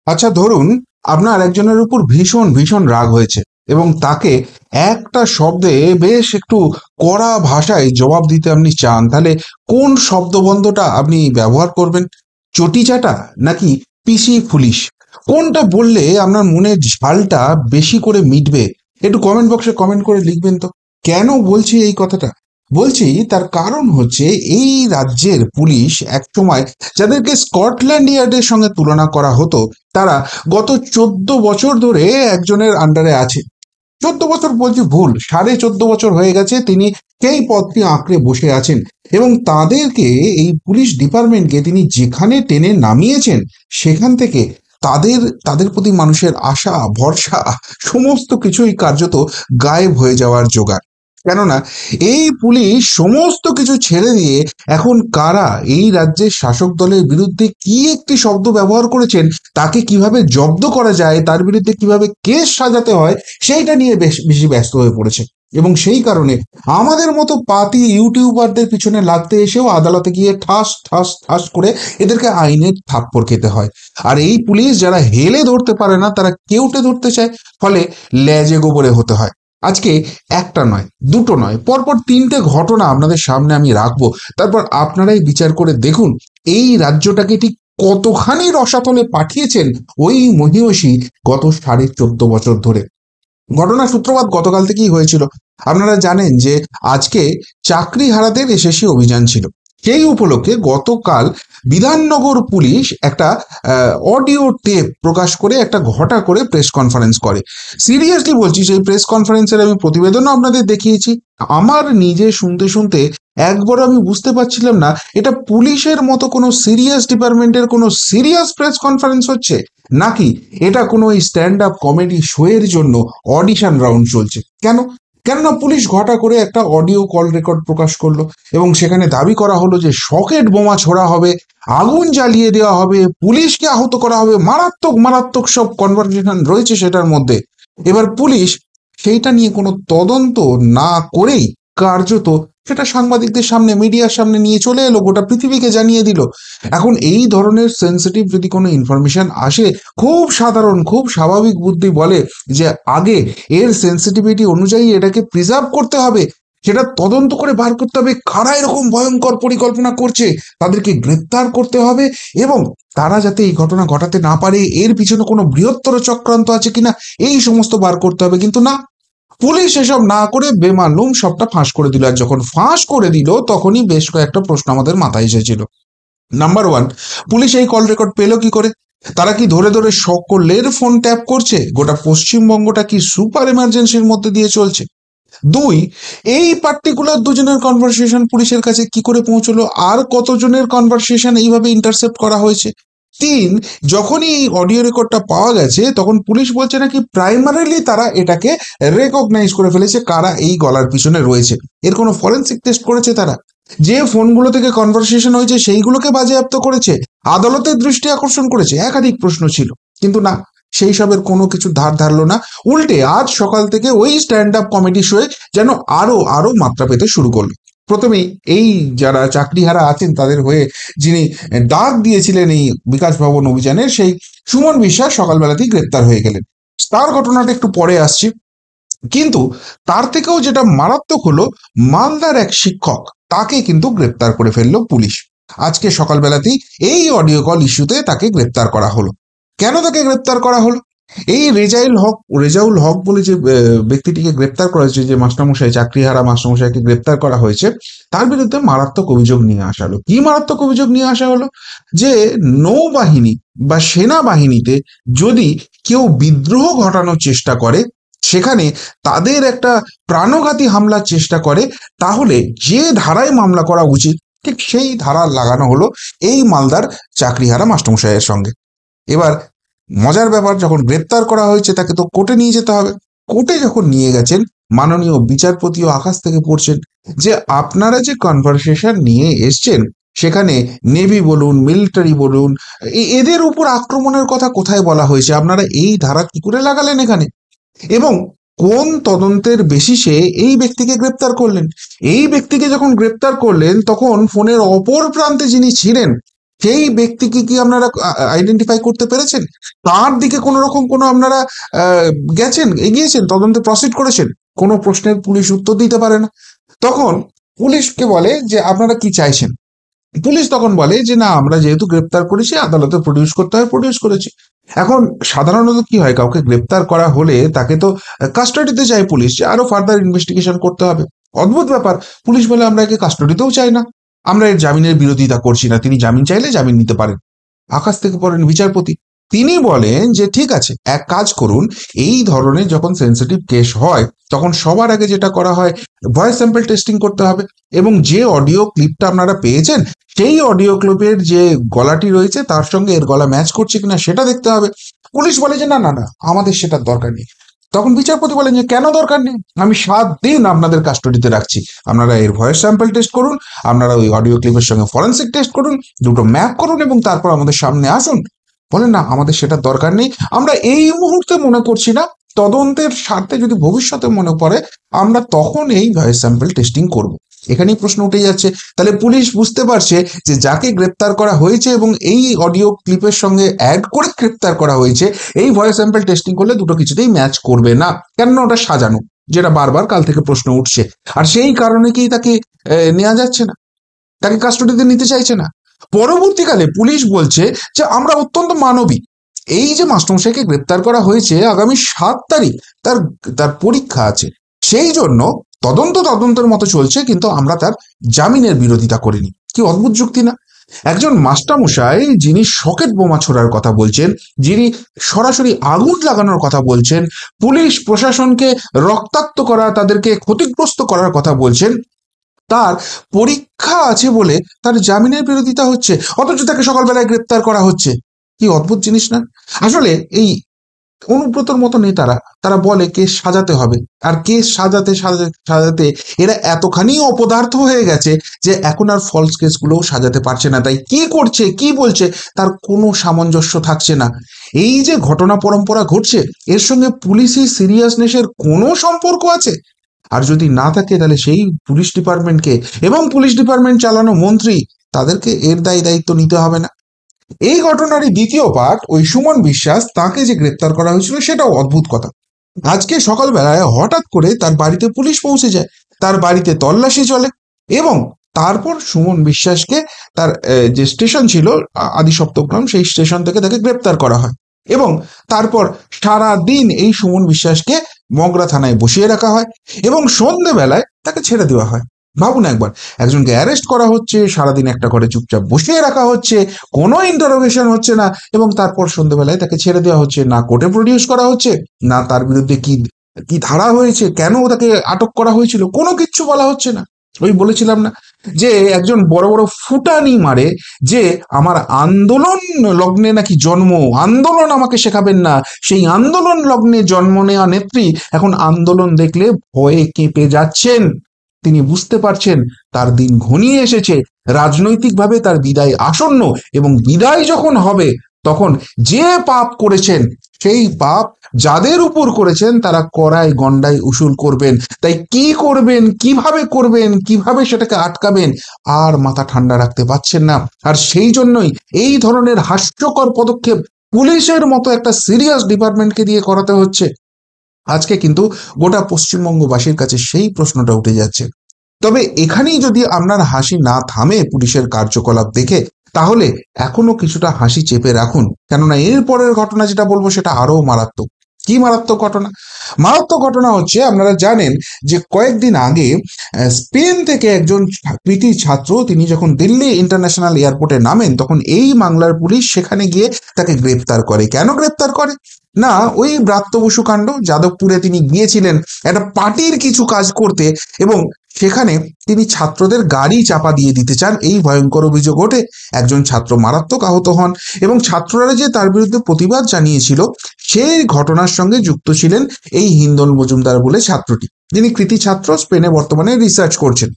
আচ্ছা, ধরুন আপনার একজনের উপর ভীষণ ভীষণ রাগ হয়েছে এবং তাকে একটা শব্দে বেশ একটু কড়া ভাষায় জবাব দিতে আপনি চান, তাহলে কোন শব্দবন্ধটা আপনি ব্যবহার করবেন? চটি চাটা নাকি পিসি ফুলিশ? কোনটা বললে আপনার মনের ঝালটা বেশি করে মিটবে? একটু কমেন্ট বক্সে কমেন্ট করে লিখবেন তো। কেন বলছি এই কথাটা? বলছি তার কারণ হচ্ছে, এই রাজ্যের পুলিশ একসময় যাদেরকে স্কটল্যান্ড ইয়ার্ডের সঙ্গে তুলনা করা হতো, তারা গত 14 বছর ধরে একজনের আন্ডারে আছে। 14 বছর বলছি ভুল, 14.5 বছর হয়ে গেছে তিনি সেই পদটি আঁকড়ে বসে আছেন। এবং তাদেরকে, এই পুলিশ ডিপার্টমেন্টকে তিনি যেখানে টেনে নামিয়েছেন, সেখান থেকে তাদের তাদের প্রতি মানুষের আশা ভরসা সমস্ত কিছুই কার্যত গায়েব হয়ে যাওয়ার জোগাড়। কেননা এই পুলিশ সমস্ত কিছু ছেড়ে দিয়ে এখন কারা এই রাজ্যের শাসক দলের বিরুদ্ধে কি একটি শব্দ ব্যবহার করেছেন, তাকে কিভাবে জব্দ করা যায়, তার বিরুদ্ধে কিভাবে কেস সাজাতে হয়, সেইটা নিয়ে বেশ বেশি ব্যস্ত হয়ে পড়েছে। এবং সেই কারণে আমাদের মতো পাতি ইউটিউবারদের পিছনে লাগতে এসেও আদালতে গিয়ে ঠাস ঠাস ঠাস করে এদেরকে আইনের থাপ্পড় খেতে হয়। আর এই পুলিশ যারা হেলে ধরতে পারে না, তারা কেউটে ধরতে চায়, ফলে লেজে গোবরে হতে হয়। আজকে একটা নয়, দুটো নয়, পরপর 3টে ঘটনা আপনাদের সামনে আমি রাখবো। তারপর আপনারাই বিচার করে দেখুন এই রাজ্যটাকে ঠিক কতখানি রসাতলে পাঠিয়েছেন ওই মহিষী গত 14.5 বছর ধরে। ঘটনা সূত্রপাত গতকাল থেকেই হয়েছিল। আপনারা জানেন যে আজকে চাকরিহারাদের এসএসসি অভিযান ছিল। সেই উপলক্ষে গতকাল বিধাননগর পুলিশ একটা অডিও টেপ প্রকাশ করে একটা ঘটা করে প্রেস কনফারেন্স করে। সিরিয়াসলি বলছি, সেই প্রেস কনফারেন্সের আমি প্রতিবেদনও আপনাদের দেখিয়েছি। আমার নিজে শুনতে শুনতে একবার আমি বুঝতে পারছিলাম না এটা পুলিশের মতো কোনো সিরিয়াস ডিপার্টমেন্টের কোনো সিরিয়াস প্রেস কনফারেন্স হচ্ছে, নাকি এটা কোনো এই স্ট্যান্ড আপ কমেডি শো এর জন্য অডিশন রাউন্ড চলছে। কেননা পুলিশ ঘটা করে একটা অডিও কল রেকর্ড প্রকাশ করলো এবং সেখানে দাবি করা হলো যে সকেট বোমা ছোড়া হবে, আগুন জ্বালিয়ে দেওয়া হবে, পুলিশকে আহত করা হবে, মারাত্মক মারাত্মক সব কনভারসেশন রয়েছে সেটার মধ্যে। এবার পুলিশ সেইটা নিয়ে কোনো তদন্ত না করেই কার্যত সেটা সাংবাদিকদের সামনে, মিডিয়ার সামনে নিয়ে চলে এলো, গোটা পৃথিবীকে জানিয়ে দিল। এখন এই ধরনের সেন্সিটিভ যদি কোনো ইনফরমেশন আসে, খুব সাধারণ খুব স্বাভাবিক বুদ্ধি বলে যে আগে এর সেন্সিটিভিটি অনুযায়ী এটাকে প্রিজার্ভ করতে হবে, সেটা তদন্ত করে বার করতে হবে কারা এরকম ভয়ঙ্কর পরিকল্পনা করছে, তাদেরকে গ্রেপ্তার করতে হবে এবং তারা যাতে এই ঘটনা ঘটাতে না পারে এর পিছনে কোনো বৃহত্তর চক্রান্ত আছে কিনা এই সমস্ত বার করতে হবে। কিন্তু না, পুলিশ এসব না করে বেমালুম সবটা ফাঁস করে দিল। আর যখন ফাঁস করে দিল তখনই বেশ কয়েকটা প্রশ্ন আমাদের মাথায় এসেছিল। নাম্বার ওয়ান, পুলিশ এই কল রেকর্ড পেলো কি করে? তারা কি ধরে ধরে সকলের ফোন ট্যাপ করছে? গোটা পশ্চিমবঙ্গটা কি সুপার এমার্জেন্সির মধ্যে দিয়ে চলছে? দুই, এই পার্টিকুলার দুজনের কনভারসেশন পুলিশের কাছে কি করে পৌঁছলো? আর কতজনের কনভারসেশন এইভাবে ইন্টারসেপ্ট করা হয়েছে? তিন, যখনই এই অডিও রেকর্ডটা পাওয়া গেছে তখন পুলিশ বলছে নাকি প্রাইমারিলি তারা এটাকে রেকগনাইজ করে ফেলেছে কারা এই গলার পিছনে রয়েছে। এর কোনো ফরেন্সিক টেস্ট করেছে তারা? যে ফোনগুলো থেকে কনভারসেশন হয়েছে সেইগুলোকে বাজেয়াপ্ত করেছে, আদালতের দৃষ্টি আকর্ষণ করেছে? একাধিক প্রশ্ন ছিল, কিন্তু না, সেই সবের কোনো কিছু ধার ধারলো না। উল্টে আজ সকাল থেকে ওই স্ট্যান্ড আপ কমেডি শোয়ে যেন আরো আরো মাত্রা পেতে শুরু করলো। প্রথমেই এই যারা চাকরিহারা আছেন তাদের হয়ে যিনি ডাক দিয়েছিলেন এই বিকাশ ভবন অভিযানের, সেই সুমন বিশ্বাস সকালবেলাতেই গ্রেপ্তার হয়ে গেলেন। তার ঘটনাটা একটু পরে আসছি। কিন্তু তার থেকেও যেটা মারাত্মক হলো, মালদার এক শিক্ষক, তাকে কিন্তু গ্রেপ্তার করে ফেললো পুলিশ আজকে সকালবেলাতেই। এই অডিও কল ইস্যুতে তাকে গ্রেপ্তার করা হলো। কেন তাকে গ্রেপ্তার করা হলো? এই রেজাউল হক বলে যে ব্যক্তিটিকে গ্রেপ্তার করা হয়েছে, যে মাস্টারমশাই, চাকরিহারা মাস্টারমশাইকে গ্রেপ্তার করা হয়েছে, তার বিরুদ্ধে মারাত্মক অভিযোগ নিয়ে আসা হলো। কি মারাত্মক অভিযোগ নিয়ে আসা হলো? যে নৌবাহিনী বা সেনাবাহিনীতে যদি কেউ বিদ্রোহ ঘটানোর চেষ্টা করে, সেখানে তাদের একটা প্রাণঘাতী হামলার চেষ্টা করে, তাহলে যে ধারায় মামলা করা উচিত ঠিক সেই ধারা লাগানো হলো এই মালদার চাকরিহারা মাস্টারমশাইয়ের সঙ্গে। এবার মজার ব্যাপার, যখন গ্রেপ্তার করা হয়েছে তাকে তো কোর্টে নিয়ে যেতে হবে। কোর্টে যখন নিয়ে গেছেন, মাননীয় বিচারপতিও আকাশ থেকে পড়ছেন যে আপনারা যে কনভারসেশন নিয়ে এসছেন সেখানে নেভি বলুন, মিলিটারি বলুন, এদের উপর আক্রমণের কথা কোথায় বলা হয়েছে? আপনারা এই ধারা কি করে লাগালেন এখানে? এবং কোন তদন্তের বেসিসে এই ব্যক্তিকে গ্রেপ্তার করলেন? এই ব্যক্তিকে যখন গ্রেপ্তার করলেন তখন ফোনের অপর প্রান্তে যিনি ছিলেন সেই ব্যক্তিকে কি আপনারা আইডেন্টিফাই করতে পেরেছেন? তার দিকে কোনো রকম কোনো আপনারা গেছেন, এগিয়েছেন, তদন্তে প্রসিড করেছেন? কোনো প্রশ্নের পুলিশ উত্তর দিতে পারে না। তখন পুলিশকে বলে যে আপনারা কি চাইছেন? পুলিশ তখন বলে যে না, আমরা যেহেতু গ্রেপ্তার করেছি, আদালতে প্রডিউস করতে হয়, প্রডিউস করেছি। এখন সাধারণত কি হয়, কাউকে গ্রেপ্তার করা হলে তাকে তো কাস্টাডিতে চায় পুলিশ, যে আরো ফার্দার ইনভেস্টিগেশন করতে হবে। অদ্ভুত ব্যাপার, পুলিশ বলে আমরা একে কাস্টাডিতেও চাই না, আমরা এর জামিনের বিরোধিতা করছি না, তিনি জামিন চাইলে জামিন নিতে পারেন। আকাশ থেকে পড়েন বিচারপতি, তিনি বলেন যে ঠিক আছে, এক কাজ করুন, এই ধরনের যখন সেন্সিটিভ কেস হয় তখন সবার আগে যেটা করা হয়, ভয়েস স্যাম্পল টেস্টিং করতে হবে, এবং যে অডিও ক্লিপটা আপনারা পেয়েছেন সেই অডিও ক্লিপের যে গলাটি রয়েছে তার সঙ্গে এর গলা ম্যাচ করছে কিনা সেটা দেখতে হবে। পুলিশ বলে যে না না না, আমাদের সেটার দরকার নেই। তখন বিচারপতি বলেন যে কেন দরকার নেই, আমি 7 দিন আপনাদের কাস্টডিতে রাখছি, আপনারা এর ভয়েস স্যাম্পল টেস্ট করুন, আপনারা ওই অডিও ক্লিপের সঙ্গে ফরেন্সিক টেস্ট করুন, দুটো ম্যাপ করুন এবং তারপর আমাদের সামনে আসুন। বলেন না, আমাদের সেটার দরকার নেই, আমরা এই মুহূর্তে মনে করছি না, তদন্তের স্বার্থে যদি ভবিষ্যতে মনে পড়ে আমরা তখন এই ভয়েস স্যাম্পল টেস্টিং করব। এখানেই প্রশ্ন উঠে যাচ্ছে, তাহলে পুলিশ বুঝতে পারছে যে যাকে গ্রেপ্তার করা হয়েছে এবং এই অডিও ক্লিপের সঙ্গে অ্যাড করে গ্রেপ্তার করা হয়েছে, এই ভয়েস স্যাম্পল টেস্টিং করলে দুটো কিছুতেই ম্যাচ করবে না, কেননা ওটা সাজানো, যেটা বারবার কাল থেকে প্রশ্ন উঠছে। আর সেই কারণে কি তাকে নেওয়া যাচ্ছে না, তাকে কাস্টডিতে নিতে চাইছে না। পরবর্তীকালে পুলিশ বলছে যে আমরা অত্যন্ত মানবিক, এই যে মাস্টারমশাইকে গ্রেপ্তার করা হয়েছে আগামী 7 তারিখ তার তার পরীক্ষা আছে, সেই জন্য তদন্তের মতো চলছে, কিন্তু আমরা তার জামিনের বিরোধিতা করিনি। কি অদ্ভুত যুক্তি না? একজন মাস্টারমশাই যিনি সকেট বোমা ছোড়ার কথা বলছেন, যিনি সরাসরি আগুন লাগানোর কথা বলছেন, পুলিশ প্রশাসনকে রক্তাক্ত করা, তাদেরকে ক্ষতিগ্রস্ত করার কথা বলছেন, তার পরীক্ষা আছে বলে তার জামিনের বিরোধিতা হচ্ছে, অথচ তাকে সকালবেলায় গ্রেপ্তার করা হচ্ছে। কি অদ্ভুত জিনিস না? আসলে এই অনুব্রতর মতো নেতারা, তারা বলে কেস সাজাতে হবে, আর কেস সাজাতে সাজাতে সাজাতে এরা এতখানি অপদার্থ হয়ে গেছে যে এখন আর ফলস কেসগুলোও সাজাতে পারছে না, তাই কি করছে কি বলছে তার কোনো সামঞ্জস্য থাকছে না। এই যে ঘটনা পরম্পরা ঘটছে, এর সঙ্গে পুলিশি সিরিয়াসনেসের কোনো সম্পর্ক আছে? আর যদি না থাকে তাহলে সেই পুলিশ ডিপার্টমেন্টকে এবং পুলিশ ডিপার্টমেন্ট চালানো মন্ত্রী, তাদেরকে এর দায়িত্ব নিতে হবে না? এই ঘটনারই দ্বিতীয় পার্ট, ওই সুমন বিশ্বাস, তাকে যে গ্রেপ্তার করা হয়েছিল সেটাও অদ্ভুত কথা। আজকে সকালবেলায় হঠাৎ করে তার বাড়িতে পুলিশ পৌঁছে যায়, তার বাড়িতে তল্লাশি চলে, এবং তারপর সুমন বিশ্বাসকে তার যে স্টেশন ছিল আদি সপ্তগ্রাম, সেই স্টেশন থেকে তাকে গ্রেপ্তার করা হয়, এবং তারপর সারা দিন এই সুমন বিশ্বাসকে মগরা থানায় বসিয়ে রাখা হয়, এবং সন্ধেবেলায় তাকে ছেড়ে দেওয়া হয়। ভাবুন একবার, একজনকে অ্যারেস্ট করা হচ্ছে, সারাদিন একটা ঘরে চুপচাপ বসিয়ে রাখা হচ্ছে, কোনো ইন্টারোগেশন হচ্ছে না, এবং তারপর সন্ধ্যেবেলায় তাকে ছেড়ে দেওয়া হচ্ছে, না কোর্টে প্রডিউস করা হচ্ছে, না তার বিরুদ্ধে কি কি ধারা হয়েছে, কেন তাকে আটক করা হয়েছিল, কোনো কিচ্ছু বলা হচ্ছে না। ওই বলেছিলাম না যে একজন বড় বড় ফুটানি মারে যে আমার আন্দোলন লগ্নে নাকি জন্ম, আন্দোলন আমাকে শেখাবেন না, সেই আন্দোলন লগ্নে জন্ম নেওয়া নেত্রী এখন আন্দোলন দেখলে ভয়ে কেঁপে যাচ্ছেন। তিনি বুঝতে পারছেন তার দিন ঘনিয়ে এসেছে, রাজনৈতিকভাবে তার বিদায় আসন্ন, এবং বিদায় যখন হবে তখন যে পাপ করেছেন সেই পাপ যাদের উপর করেছেন তারা কড়াই গন্ডায় উসুল করবেন। তাই কি করবেন, কিভাবে করবেন, কিভাবে সেটাকে আটকাবেন, আর মাথা ঠান্ডা রাখতে পারছেন না। আর সেই জন্যই এই ধরনের হাস্যকর পদক্ষেপ পুলিশের মতো একটা সিরিয়াস ডিপার্টমেন্টকে দিয়ে করাতে হচ্ছে। আজকে কিন্তু গোটা পশ্চিমবঙ্গবাসীর কাছে সেই প্রশ্নটা উঠে যাচ্ছে। তবে এখানেই যদি আপনার হাসি না থামে পুলিশের কার্যকলাপ দেখে, তাহলে এখনো কিছুটা হাসি চেপে রাখুন, কেননা এর পরের ঘটনা যেটা বলবো সেটা আরো মারাত্মক। কি মারাত্মক ঘটনা? মারাত্মক ঘটনা হচ্ছে, আপনারা জানেন যে কয়েকদিন আগে স্পেন থেকে একজন কৃতি ছাত্র, তিনি যখন দিল্লি ইন্টারন্যাশনাল এয়ারপোর্টে নামেন তখন এই বাংলার পুলিশ সেখানে গিয়ে তাকে গ্রেপ্তার করে। কেন গ্রেপ্তার করে? না, ওই ব্রাত্য বসু কাণ্ড, যাদবপুরে তিনি গিয়েছিলেন একটা পার্টির কিছু কাজ করতে, এবং সেখানে তিনি ছাত্রদের গাড়ি চাপা দিয়ে দিতে চান, এই ভয়ঙ্কর অভিযোগ ওঠে। একজন ছাত্র মারাত্মক আহত হন, এবং ছাত্ররা যে তার বিরুদ্ধে প্রতিবাদ জানিয়েছিল সেই ঘটনার সঙ্গে যুক্ত ছিলেন এই হিন্দন মজুমদার বলে ছাত্রটি, যিনি কৃতি ছাত্র, স্পেনে বর্তমানে রিসার্চ করছেন।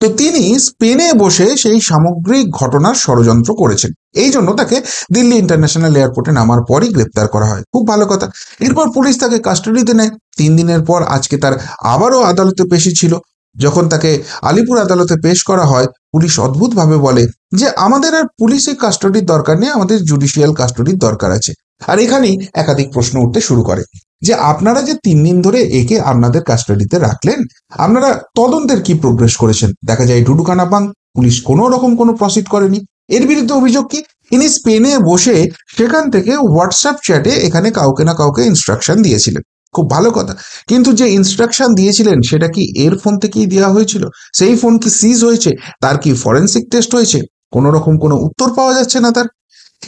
তো তিনি স্পেনে বসে সেই সামগ্রিক ঘটনার ষড়যন্ত্র করেছেন, এই জন্য তাকে দিল্লি ইন্টারন্যাশনাল এয়ারপোর্টে নামার পরই গ্রেপ্তার করা হয়। খুব ভালো কথা। এরপর পুলিশ তাকে কাস্টাডিতে নেয়। 3 দিনের পর আজকে তার আবারও আদালতে পেশি ছিল। যখন তাকে আলিপুর আদালতে পেশ করা হয়, পুলিশ অদ্ভুতভাবে বলে যে আমাদের আর পুলিশি কাস্টডির দরকার নেই, আমাদের জুডিশিয়াল কাস্টডির দরকার আছে। আর এখানেই একাধিক প্রশ্ন উঠতে শুরু করে যে আপনারা যে 3 দিন ধরে একে আপনাদের কাস্টডিতে রাখলেন, আপনারা তদন্তের কি প্রোগ্রেস করেছেন? দেখা যায় ডুডুকানা বাং, পুলিশ কোনো রকম কোনো প্রসিড করেনি। এর বিরুদ্ধে অভিযোগ কি? ইনি স্পেনে বসে সেখান থেকে হোয়াটসঅ্যাপ চ্যাটে এখানে কাউকে না কাউকে ইনস্ট্রাকশন দিয়েছিলেন। খুব ভালো কথা, কিন্তু যে ইনস্ট্রাকশন দিয়েছিলেন সেটা কি এর ফোন থেকেই দেওয়া হয়েছিল? সেই ফোন কি সিজ হয়েছে? তার কি ফরেন্সিক টেস্ট হয়েছে? কোনো রকম কোনো উত্তর পাওয়া যাচ্ছে না তার।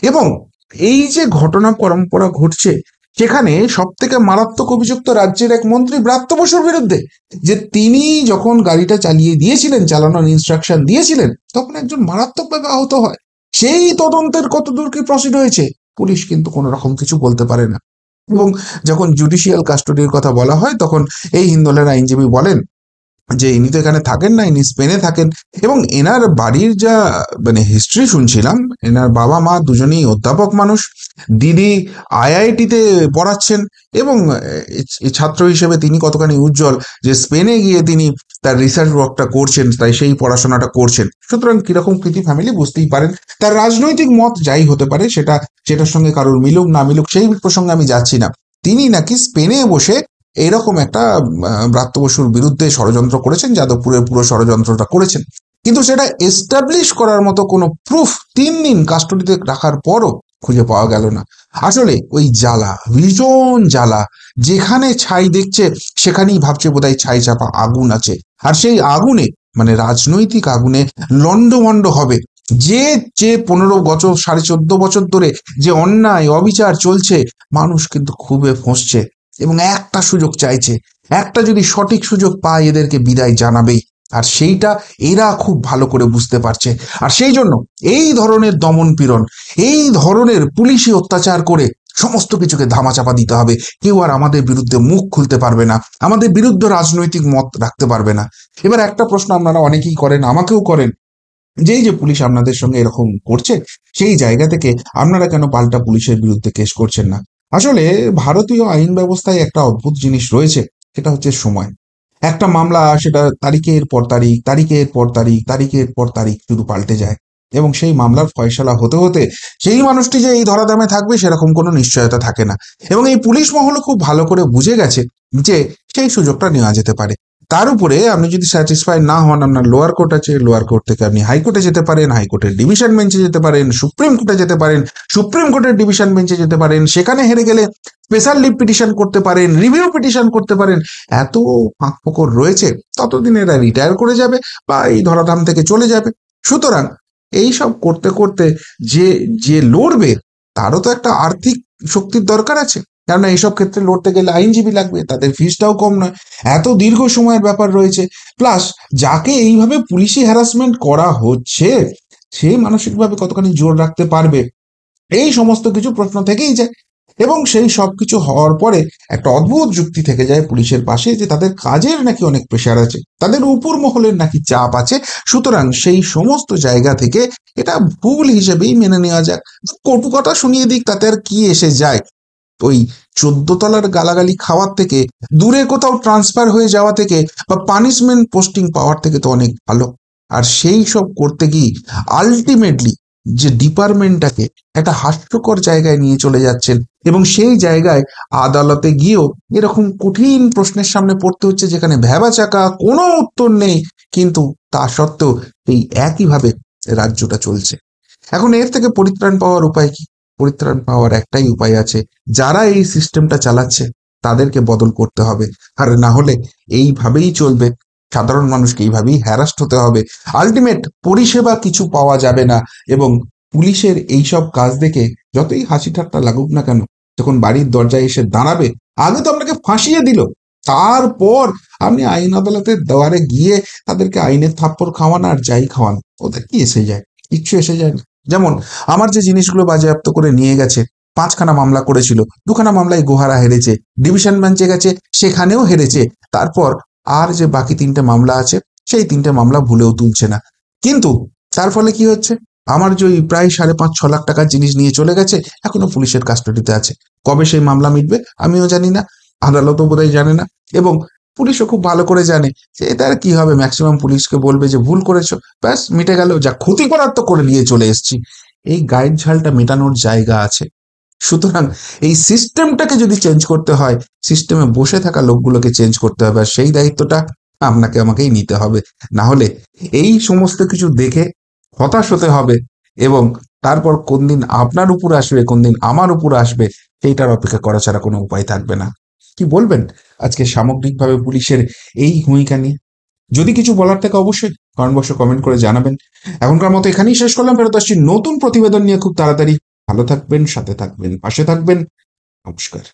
এবং এই যে ঘটনা পরম্পরা ঘটছে, সেখানে সব থেকে মারাত্মক অভিযুক্ত রাজ্যের এক মন্ত্রী ব্রাত্য বসুর বিরুদ্ধে, যে তিনি যখন গাড়িটা চালিয়ে দিয়েছিলেন, চালানোর ইনস্ট্রাকশন দিয়েছিলেন, তখন একজন মারাত্মকভাবে আহত হয়। সেই তদন্তের কতদূর কি প্রসিড হয়েছে, পুলিশ কিন্তু কোনো রকম কিছু বলতে পারে না। এবং যখন জুডিশিয়াল কাস্টডির কথা বলা হয়, তখন এই হিন্দোলের আইনজীবী বলেন যে ইনি তো এখানে থাকেন না, ইনি স্পেনে থাকেন, এবং এনার বাড়ির যা মানে হিস্ট্রি শুনছিলাম, এনার বাবা মা দুজনেই অধ্যাপক মানুষ, দিদি আইআইটিতে পড়াচ্ছেন, এবং ছাত্র হিসেবে তিনি কতখানি উজ্জ্বল যে স্পেনে গিয়ে তিনি তার রিসার্চ ওয়ার্কটা করছেন, তাই সেই পড়াশোনাটা করছেন। সুতরাং কিরকম কৃতি ফ্যামিলি বুঝতেই পারেন। তার রাজনৈতিক মত যাই হতে পারে, সেটার সঙ্গে কারোর মিলুক না মিলুক সেই প্রসঙ্গে আমি যাচ্ছি না। তিনি নাকি স্পেনে বসে এইরকম একটা ব্রাত্য বসুর বিরুদ্ধে ষড়যন্ত্র করেছেন, যাদবপুরের পুরো ষড়যন্ত্রটা করেছেন, কিন্তু সেটা এস্টাবলিশ করার মতো কোনো প্রুফ 3 দিন কাস্টডিতে রাখার পরও খুঁজে পাওয়া গেল না। আসলে ওই জ্বালা, ভীষণ জ্বালা, যেখানে ছাই দেখছে সেখানেই ভাবছে বোধহয় ছাই চাপা আগুন আছে, আর সেই আগুনে মানে রাজনৈতিক আগুনে লন্ডভন্ড হবে। যে 15 বছর 14.5 বছর ধরে যে অন্যায় অবিচার চলছে, মানুষ কিন্তু খুবই ফসছে এবং একটা সুযোগ চাইছে, একটা যদি সঠিক সুযোগ পায় এদেরকে বিদায় জানাবেই। আর সেইটা এরা খুব ভালো করে বুঝতে পারছে। আর সেই জন্য এই ধরনের দমন পীড়ন, এই ধরনের পুলিশি অত্যাচার করে সমস্ত কিছুকে ধামাচাপা দিতে হবে। কেউ আর আমাদের বিরুদ্ধে মুখ খুলতে পারবে না, আমাদের বিরুদ্ধে রাজনৈতিক মত রাখতে পারবে না। এবার একটা প্রশ্ন আপনারা অনেকেই করেন, আমাকেও করেন, যেই যে পুলিশ আপনাদের সঙ্গে এরকম করছে, সেই জায়গা থেকে আপনারা কেন পাল্টা পুলিশের বিরুদ্ধে কেস করছেন না? আসলে ভারতীয় আইন ব্যবস্থায় একটা অদ্ভুত জিনিস রয়েছে, সেটা হচ্ছে সময়। একটা মামলা, সেটা তারিখের পর তারিখ, তারিখের পর তারিখ, তারিখের পর তারিখ শুধু পাল্টে যায়, এবং সেই মামলার ফয়সালা হতে হতে সেই মানুষটি যে এই ধরাধামে থাকবে সেরকম কোনো নিশ্চয়তা থাকে না। এবং এই পুলিশ মহলও খুব ভালো করে বুঝে গেছে যে সেই সুযোগটা নেওয়া যেতে পারে। তার উপরে আপনি যদি স্যাটিসফাই না হন, আপনার লোয়ার কোর্ট আছে, লোয়ার কোর্ট থেকে আপনি হাইকোর্টে যেতে পারেন, হাইকোর্টের ডিভিশন বেঞ্চে যেতে পারেন, সুপ্রিম কোর্টে যেতে পারেন, সুপ্রিম কোর্টের ডিভিশন বেঞ্চে যেতে পারেন, সেখানে হেরে গেলে স্পেশাল লিভ পিটিশন করতে পারেন, রিভিউ পিটিশন করতে পারেন। এত ফাঁক ফোকর রয়েছে, ততদিন এরা রিটায়ার করে যাবে বা এই ধরাধাম থেকে চলে যাবে। সুতরাং এই সব করতে করতে যে যে লড়বে, তারও তো একটা আর্থিক শক্তির দরকার আছে, কেননা এইসব ক্ষেত্রে লড়তে গেলে আইনজীবী লাগবে, তাদের ফিসটাও কম নয়, এত দীর্ঘ সময়ের ব্যাপার রয়েছে। প্লাস যাকে এইভাবে পুলিশি হ্যারাসমেন্ট করা হচ্ছে, সে মানসিকভাবে কতখানি জোর রাখতে পারবে, এই সমস্ত কিছু প্রশ্ন থেকেই যায়। এবং সেই সব কিছু হওয়ার পরে একটা অদ্ভুত যুক্তি থেকে যায় পুলিশের পাশে, যে তাদের কাজের নাকি অনেক প্রেশার আছে, তাদের উপর মহলের নাকি চাপ আছে, সুতরাং সেই সমস্ত জায়গা থেকে এটা ভুল হিসেবেই মেনে নেওয়া যাক। কটু কথা শুনিয়ে দিক, তাতে আর কি এসে যায়? ওই 14 তলার গালাগালি খাওয়ার থেকে, দূরে কোথাও ট্রান্সফার হয়ে যাওয়া থেকে, বা পানিশমেন্ট পোস্টিং পাওয়ার থেকে তো অনেক ভালো। আর সেই সব করতে গিয়ে আলটিমেটলি যে ডিপার্টমেন্টটাকে একটা হাস্যকর জায়গায় নিয়ে চলে যাচ্ছেন, এবং সেই জায়গায় আদালতে গিয়েও এরকম কঠিন প্রশ্নের সামনে পড়তে হচ্ছে, যেখানে ভ্যাবা চাকা, কোনো উত্তর নেই, কিন্তু তা সত্ত্বেও এই একইভাবে রাজ্যটা চলছে। এখন এর থেকে পরিত্রাণ পাওয়ার উপায় কি? পরিত্রাণ পাওয়ার একটাই উপায় আছে, যারা এই সিস্টেমটা চালাচ্ছে তাদেরকে বদল করতে হবে। আর না হলে এইভাবেই চলবে, সাধারণ মানুষকে এইভাবেই হ্যারাস্ট হতে হবে, আলটিমেট পরিষেবা কিছু পাওয়া যাবে না। এবং পুলিশের এইসব কাজ দেখে যতই হাসি ঠাট্টা লাগুক না কেন, যখন বাড়ির দরজায় এসে দাঁড়াবে, আগে তো আপনাকে ফাঁসিয়ে দিল, তারপর আপনি আইন আদালতের দেওয়ারে গিয়ে তাদেরকে আইনের থাপ্পড় খাওয়ান আর যাই খাওয়ান, ওদের কি এসে যায়? কিচ্ছু এসে যায় না। যেমন আমার যে জিনিসগুলো বাজেয়াপ্ত করে নিয়ে গেছে, 5খানা মামলা করেছিল, 2খানা মামলায় গোহারা হেরেছে, ডিভিশন বেঞ্চে গেছে, সেখানেও হেরেছে। তারপর আর যে বাকি 3টে মামলা আছে, সেই 3টে মামলা ভুলেও তুলছে না। কিন্তু তার ফলে কি হচ্ছে? আমার যে ওই প্রায় 5.5-6 লাখ টাকার জিনিস নিয়ে চলে গেছে, এখনো পুলিশের কাস্টডিতে আছে। কবে সেই মামলা মিটবে আমিও জানি না, আদালতও বোধহয় জানে না। এবং পুলিশও খুব ভালো করে জানে যে এতে আর কি হবে, ম্যাক্সিমাম পুলিশকে বলবে যে ভুল করেছো, ব্যাস মিটে গেল, যা ক্ষতি করার তো করে নিয়ে চলে এসেছি। এই গায়ের ঝালটা মেটানোর জায়গা আছে। সুতরাং এই সিস্টেমটাকে যদি চেঞ্জ করতে হয়, সিস্টেমে বসে থাকা লোকগুলোকে চেঞ্জ করতে হবে, আর সেই দায়িত্বটা আপনাকে আমাকেই নিতে হবে। না হলে এই সমস্ত কিছু দেখে হতাশ হতে হবে, এবং তারপর কোন দিন আপনার উপর আসবে, কোন দিন আমার উপর আসবে, সেইটার অপেক্ষা করা ছাড়া কোনো উপায় থাকবে না। কি বলবেন আজকে সামগ্রিকভাবে পুলিশের এই ভূমিকা নিয়ে? যদি কিছু বলার থাকে অবশ্যই কমেন্ট বক্সে কমেন্ট করে জানাবেন। এখনকার মতো এখানেই শেষ করলাম, ফেরত আসছি নতুন প্রতিবেদন নিয়ে খুব তাড়াতাড়ি। ভালো থাকবেন, সাথে থাকবেন, পাশে থাকবেন। নমস্কার।